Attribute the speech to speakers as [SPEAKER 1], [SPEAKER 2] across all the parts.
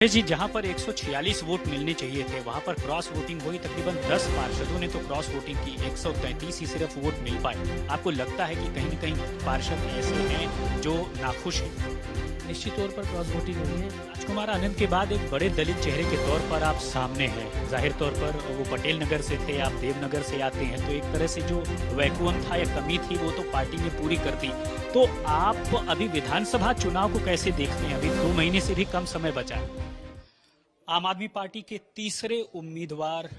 [SPEAKER 1] जी, जहां पर 146 वोट मिलने चाहिए थे वहां पर क्रॉस वोटिंग हुई। तकरीबन 10 पार्षदों ने तो क्रॉस वोटिंग की, 133 ही सिर्फ वोट मिल पाए। आपको लगता है कि कहीं न कहीं पार्षद ऐसे हैं जो नाखुश हैं?
[SPEAKER 2] निश्चित तौर पर क्रॉस वोटिंग हुई है।
[SPEAKER 1] राजकुमार आनंद के बाद एक बड़े दलित चेहरे के तौर पर आप सामने हैं। जाहिर तौर पर वो पटेल नगर से थे, आप देवनगर से आते हैं, तो एक तरह से जो वैक्यूम था या कमी थी वो तो पार्टी ने पूरी कर दी। तो आप अभी विधानसभा चुनाव को कैसे देखते हैं? अभी 2 महीने से भी कम समय बचा है। आम आदमी पार्टी के तीसरे उम्मीदवार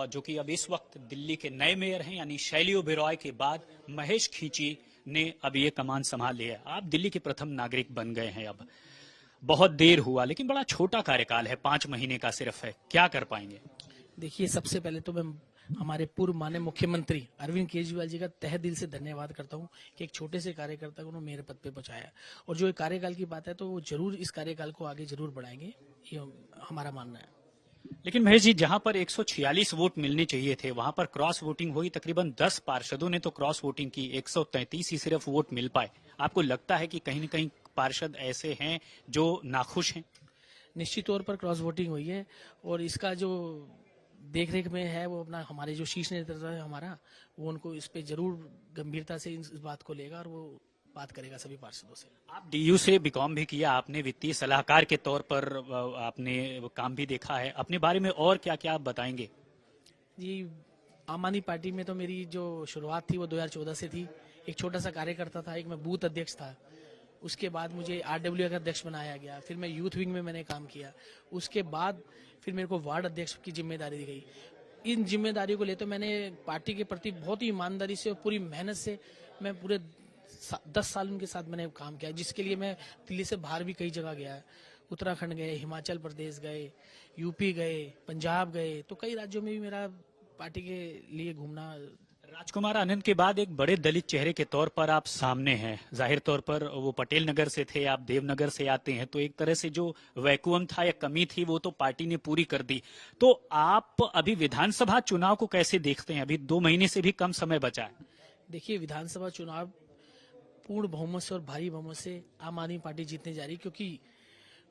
[SPEAKER 1] जो कि अब इस वक्त दिल्ली के नए मेयर हैं, यानी शैली ओबेरॉय के बाद महेश खींची ने अब ये कमान संभाल लिया है। आप दिल्ली के प्रथम नागरिक बन गए हैं। अब बहुत देर हुआ, लेकिन बड़ा छोटा कार्यकाल है, 5 महीने का सिर्फ है। क्या कर पाएंगे?
[SPEAKER 2] देखिए, सबसे पहले तो मैं हमारे पूर्व माननीय मुख्यमंत्री अरविंद केजरीवाल जी का तहे दिल से धन्यवाद करता हूं कि एक छोटे से कार्यकर्ता को उन्होंने मेरे पद पे पहुंचाया। और जो एक कार्यकाल की बात है तो वो जरूर इस कार्यकाल को आगे जरूर बढ़ाएंगे, ये हमारा मानना है।
[SPEAKER 1] लेकिन महेश जी, जहां पर 146 वोट मिलने चाहिए थे वहां पर क्रॉस वोटिंग हुई। तकरीबन 10 पार्षदों ने तो क्रॉस वोटिंग की, 133 ही सिर्फ वोट मिल पाए। आपको लगता है कि कहीं न कहीं पार्षद ऐसे हैं जो नाखुश हैं?
[SPEAKER 2] निश्चित तौर पर क्रॉस वोटिंग हुई है और इसका जो देख रेख में है वो अपना हमारे जो शीर्ष नेतृत्व है हमारा, वो उनको इस पे जरूर गंभीरता से इस बात को लेगा और वो बात करेगा सभी पार्षदों से।
[SPEAKER 1] आप डीयू से बीकॉम भी किया, आपने वित्तीय सलाहकार के तौर पर आपने काम भी देखा है। अपने बारे में और क्या क्या आप बताएंगे?
[SPEAKER 2] जी, आम आदमी पार्टी में तो मेरी जो शुरुआत थी वो 2014 से थी। एक छोटा सा कार्यकर्ता था, एक मैं बूथ अध्यक्ष था। उसके बाद मुझे आरडब्ल्यू का अध्यक्ष बनाया गया, फिर मैं यूथ विंग में मैंने काम किया। उसके बाद फिर मेरे को वार्ड अध्यक्ष की जिम्मेदारी दी गई। इन जिम्मेदारियों को लेते मैंने पार्टी के प्रति बहुत ही ईमानदारी से और पूरी मेहनत से मैं पूरे 10 साल उनके साथ मैंने काम किया, जिसके लिए मैं दिल्ली से बाहर भी कई जगह गया। उत्तराखंड गए, हिमाचल प्रदेश गए, यूपी गए, पंजाब गए, तो कई राज्यों में भी मेरा पार्टी के लिए घूमना।
[SPEAKER 1] राजकुमार आनंद के बाद एक बड़े दलित चेहरे के तौर पर आप सामने हैं। जाहिर तौर पर वो पटेल नगर से थे, आप देवनगर से आते हैं, तो एक तरह से जो वैक्यूम था या कमी थी वो तो पार्टी ने पूरी कर दी। तो आप अभी विधानसभा चुनाव को कैसे देखते हैं? अभी 2 महीने से भी कम समय बचा है।
[SPEAKER 2] देखिए, विधानसभा चुनाव पूर्ण बहुमत से और भारी बहुमत से आम आदमी पार्टी जीतने जा रही है, क्योंकि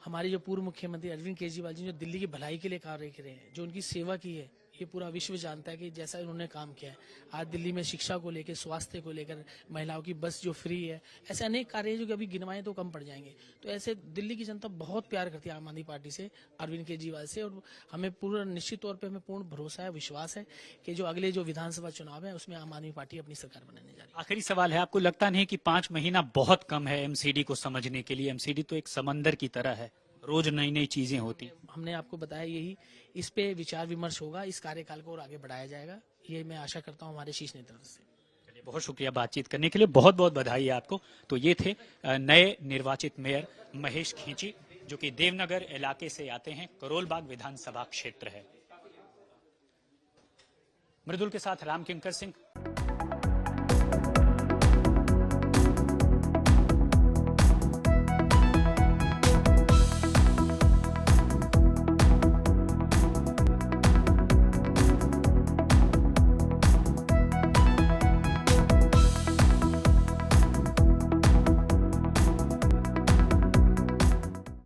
[SPEAKER 2] हमारे जो पूर्व मुख्यमंत्री अरविंद केजरीवाल जी जो दिल्ली की भलाई के लिए कार्य कर रहे हैं, जो उनकी सेवा की है, ये पूरा विश्व जानता है कि जैसा उन्होंने काम किया है। आज दिल्ली में शिक्षा को लेकर, स्वास्थ्य को लेकर, महिलाओं की बस जो फ्री है, ऐसे अनेक कार्य हैं जो कि अभी गिनवाएं तो कम पड़ जाएंगे। तो ऐसे दिल्ली की जनता बहुत प्यार करती है आम आदमी पार्टी से, अरविंद केजरीवाल से, और हमें पूरा निश्चित तौर पर हमें पूर्ण भरोसा है, विश्वास है कि जो अगले जो विधानसभा चुनाव है उसमें आम आदमी पार्टी अपनी सरकार बनाने जा रही है।
[SPEAKER 1] आखिरी सवाल है, आपको लगता नहीं कि 5 महीना बहुत कम है एमसीडी को समझने के लिए? एमसीडी तो एक समंदर की तरह है, रोज नई नई चीजें होती।
[SPEAKER 2] हमने आपको बताया यही, इस पे विचार विमर्श होगा, इस कार्यकाल को और आगे बढ़ाया जाएगा, ये मैं आशा करता हूँ हमारे शीर्ष नेतृत्व से।
[SPEAKER 1] चलिए, बहुत शुक्रिया बातचीत करने के लिए, बहुत बहुत बधाई है आपको। तो ये थे नए निर्वाचित मेयर महेश खींची, जो कि देवनगर इलाके से आते हैं, करोल बाग विधानसभा क्षेत्र है। मृदुल के साथ राम किंकर सिंह।